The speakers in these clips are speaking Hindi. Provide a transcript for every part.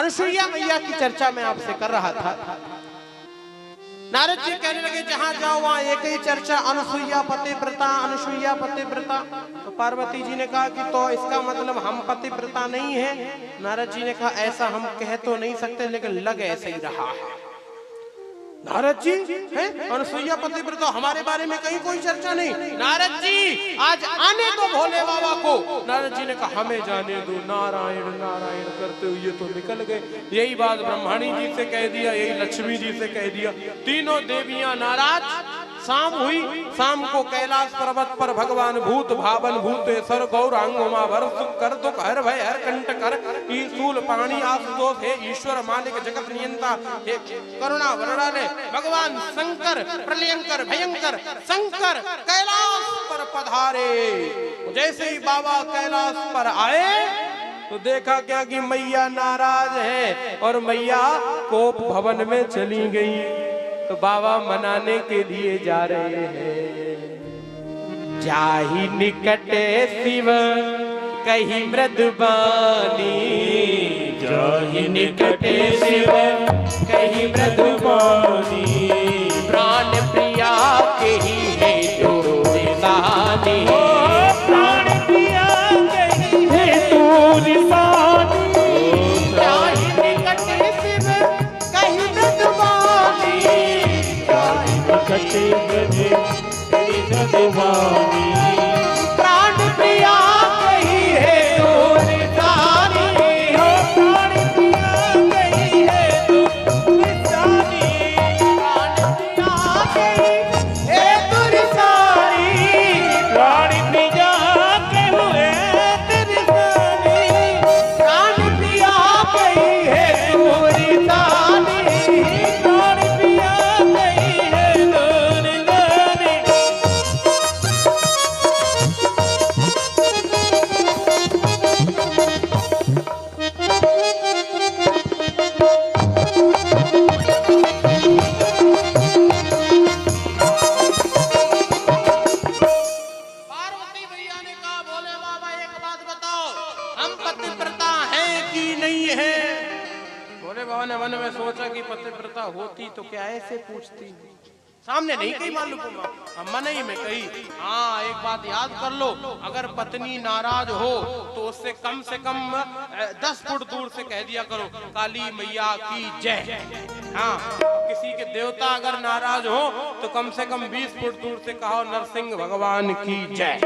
अनसुईया मैया की चर्चा मैं आपसे कर रहा था। नारद जी कहने लगे जहां जाओ वहां एक ही चर्चा, अनसुईया पतिव्रता, अनसुईया पतिव्रता। तो पार्वती जी ने कहा कि तो इसका मतलब हम पतिव्रता नहीं है। नारद जी ने कहा ऐसा हम कह तो नहीं सकते, लेकिन लग ऐसे ही रहा है। नारद जी हैं अनसुईया पतिव्रता, हमारे बारे में कहीं कोई चर्चा नहीं। नारद जी आज आने दो भोले बाबा को। नारद जी ने कहा हमें जाने दो, नारायण नारायण करते हुए तो निकल गए। यही बात ब्रह्मणी जी से कह दिया, यही लक्ष्मी जी से कह दिया। तीनों देवियां नाराज। शाम हुई, शाम को कैलाश पर्वत पर भगवान भूत भावन भूतेश्वर गौरांग उमा वर सुख कर दुख हर भय हर कंठ कर ईशूल पाणी आशुतोष हे ईश्वर मालिक जगत नियंता हे करुणा वरणालय भगवान शंकर प्रलयंकर भयंकर शंकर कैलाश पर पधारे। जैसे ही बाबा कैलाश पर आए तो देखा क्या कि मैया नाराज है और मैया कोप भवन में चली गई। तो बाबा मनाने के लिए जा रहे हैं। जाहि निकटे शिव कही मृदुबानी, जाहि निकटे शिव कही मृदुबानी, प्राण प्रिया के ही हेतु निशानी, प्राण प्रिया कही हेतु निशानी। जाहि निकटे शिव कही मृदुबानी, निकटे ब्रज कही मृदुबानी, प्राण प्रिया कही हेतु निशानी, प्राण प्रिया कही हेतु निशानी, प्राण प्रिया कही हेतु निशानी, प्राण प्रिया कही हेतु निशानी, प्राण प्रिया कही हेतु निशानी, प्राण प्रिया कही हेतु निशानी। पार्वती मैया ने कहा भोले बाबा एक बात बताओ, हम पतिव्रता हैं कि नहीं है? भोले बाबा ने मन में सोचा कि पतिव्रता होती तो क्या ऐसे पूछती, सामने नहीं कही मालूम, मन ही में कही। हाँ एक बात याद कर लो, अगर पत्नी नाराज हो तो उससे कम 10 फुट दूर से कह दिया करो काली मैया की जय। हाँ किसी के देवता अगर नाराज हो तो कम से कम 20 फुट दूर से कहो नरसिंह भगवान की जय।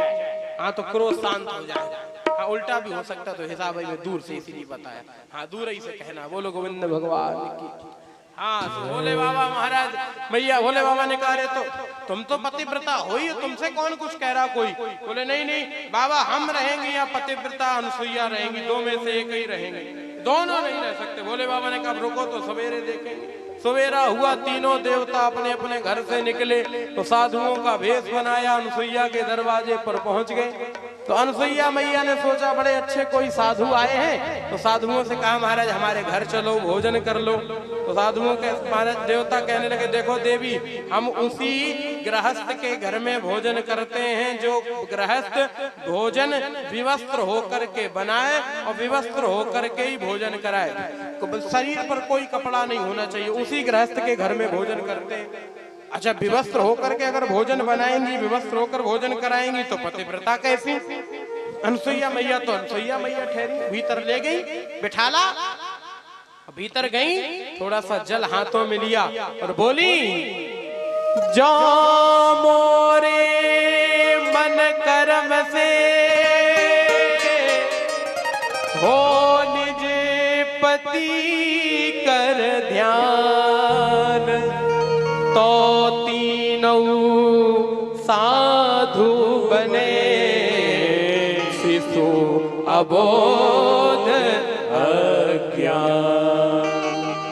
हाँ तो क्रोध शांत हो जाएगा। हाँ उल्टा भी हो सकता तो हिसाब में दूर से इसीलिए बताया। हाँ दूर ही से कहना बोलो गोविंद भगवान की। हाँ तो भोले बाबा महाराज मैया भोले बाबा ने कहा रे तो तुम तो पतिव्रता हो ही, तुमसे कौन कुछ कह रहा कोई? बोले नहीं नहीं बाबा हम रहेंगे या पतिव्रता अनसुईया रहेंगी, दो में से एक ही रहेंगे, दोनों नहीं रह सकते। भोले बाबा ने कहा रुको तो सवेरे देखेंगे। सवेरा हुआ, तीनों देवता अपने अपने घर से निकले तो साधुओं का भेष बनाया, अनसुईया के दरवाजे पर पहुंच गए। तो अनसुईया मैया ने सोचा बड़े अच्छे कोई साधु आए हैं, तो साधुओं से कहा महाराज हमारे घर चलो भोजन कर लो। तो साधुओं के महाराज देवता कहने लगे देखो देवी हम उसी गृहस्थ के घर में भोजन करते हैं जो गृहस्थ भोजन विवस्त्र होकर के बनाए और विवस्त्र होकर के ही भोजन कराए, शरीर पर कोई कपड़ा नहीं होना चाहिए, उसी गृहस्थ के घर में भोजन करते हैं। अच्छा विवस्त्र होकर के अगर भोजन बनाएंगी, विवस्त्र होकर भोजन कराएंगी तो पतिव्रता कैसी? अनसुईया मैया तो अनसुईया मैया ठहरी, भीतर ले गई बिठाला, भीतर गई, थोड़ा सा जल हाथों में लिया और बोली जो मोरे मन कर्म से हो निज पति कर ध्यान, तो तीनों साधु बने शिशु अबोध अज्ञान।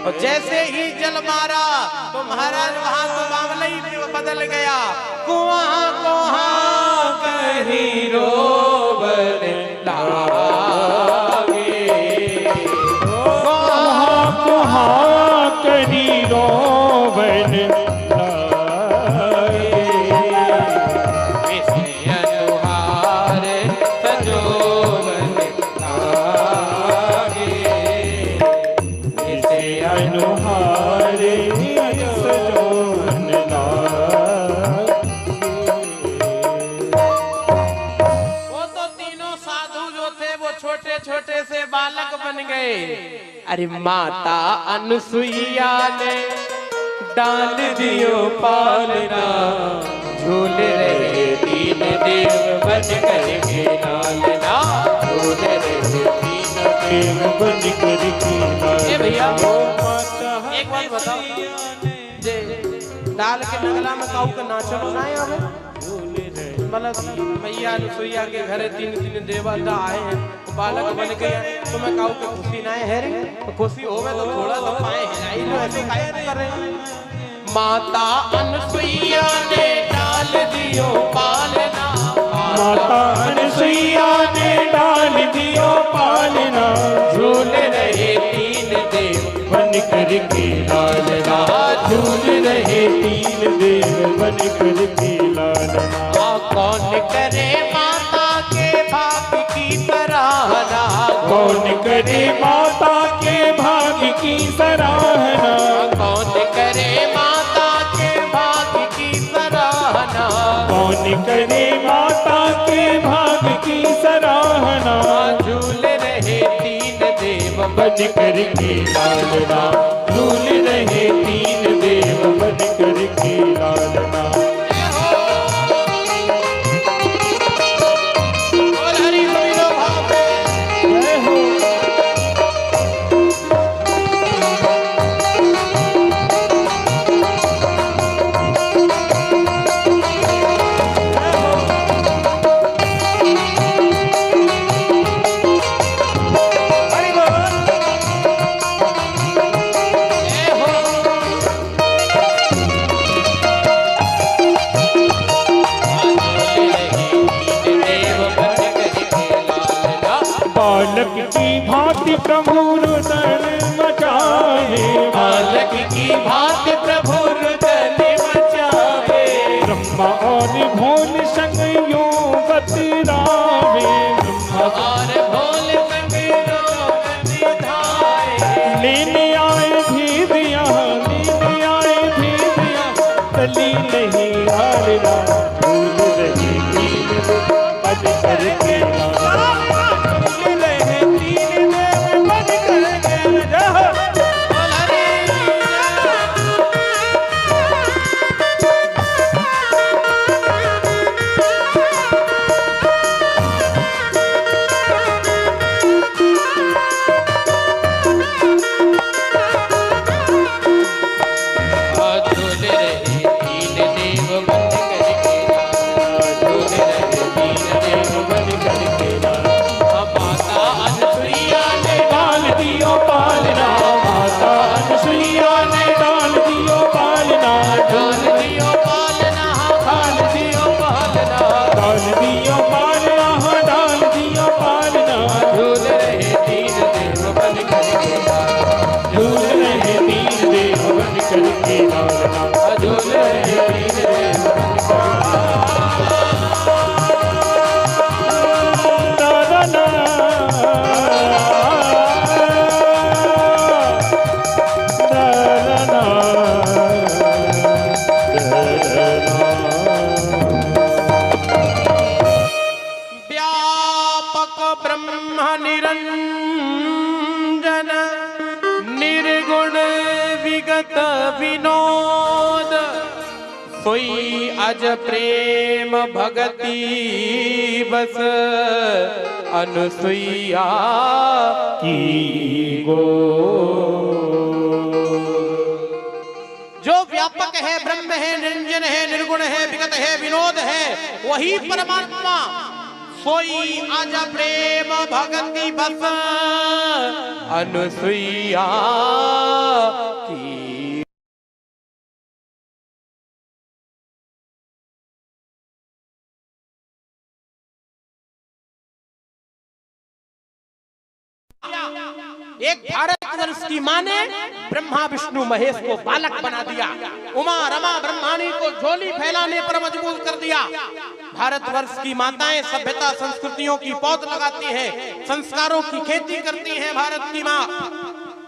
और जैसे ही जल मारा तो महाराज वहां तो मामला ही बदल गया। कुआं कुआं कहीं रोबन लागे, कुआं कुआं कहीं रोबन लागे, इसे अनुहार सजोवन लागे। छोटे से बालक बन गए। अरे माता अनुसुईया ने डाल दियो पालना, झूल रहे तीन देव बन करके लालना, झूल रहे तीन देव बन करके लालना। भैया एक बात बताओ, जे डाल के नगला में काऊ के नाचलो ना आवे, मतलब मैया अनुसुईया के घरे तीन तीन देवता आए हैं, बालक बन गए, तो मैं काऊ के खुशी ना है रे, तो खुशी होवे तो थोड़ा सा पाए हिलाई लो, ऐसे काहे कर रहे हैं। माता अनुसुईया ने डाल दियो पालना, माता अनुसुईया ने डाल दियो पालना, झूल रहे तीन देव बन करके लालना, झूल रहे तीन देव बन करके लालना। कौन करे माता के भाग की सराहना, कौन करे माता के भाग की सराहना, कौन करे माता के भाग की सराहना, कौन करे माता के भाग की सराहना, झूल रहे तीन देव बन करके लालना, झूल रहे तीन देव बन करके लालना। बालक की भांति प्रभु रुदन मचावे, बालक की भांति प्रभु रुदन मचावे, ब्रह्मा और भोल संग योग बतरावे, ब्रह्मा और भोल संग योग बतरावे, लेने आए भेदिया, लेने आए भेदिया, तली नहीं हारना, भूल रही तीन बन करके लालना। विनोद सोई अज प्रेम भगति बस अनुसुईया की गो। जो व्यापक है, ब्रह्म है, निरंजन है, निर्गुण है, विगत है, विनोद है, वही परमात्मा सोई अज प्रेम भगति बस अनुसुईया की। एक भारतवर्ष की मां ने ब्रह्मा विष्णु महेश को बालक बना दिया, उमा रमा ब्रह्माणी को झोली फैलाने पर मजबूर कर दिया। भारतवर्ष की माताएं सभ्यता संस्कृतियों की पौध लगाती हैं, संस्कारों की खेती करती हैं। भारत की माँ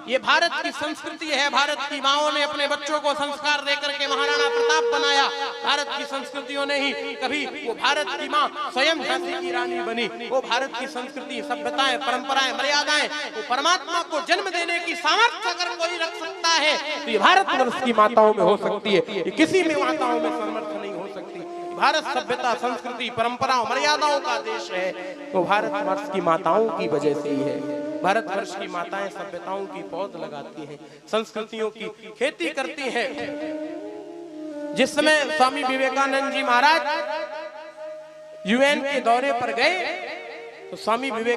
ये भारत की संस्कृति है। भारत की माओं ने अपने बच्चों को संस्कार देकर के महाराणा प्रताप बनाया। भारत की संस्कृतियों ने ही कभी, वो भारत की माँ स्वयं झांसी की रानी बनी। वो भारत की संस्कृति, सभ्यताएं, परंपराएं, मर्यादाएं, वो परमात्मा को जन्म देने की सामर्थ्य अगर कोई रख सकता है तो ये भारतवर्ष की माताओं में हो सकती है, ये किसी में माताओं में सामर्थ्य नहीं हो सकती। भारत सभ्यता, संस्कृति, परंपराओं, मर्यादाओं का देश है, तो भारतवर्ष की माताओं की वजह से ही है। भारतवर्ष की माताएं सभ्यताओं की पौध लगाती हैं, संस्कृतियों की खेती करती हैं। जिस समय स्वामी विवेकानंद जी महाराज यूएन के दौरे पर गए तो स्वामी विवेक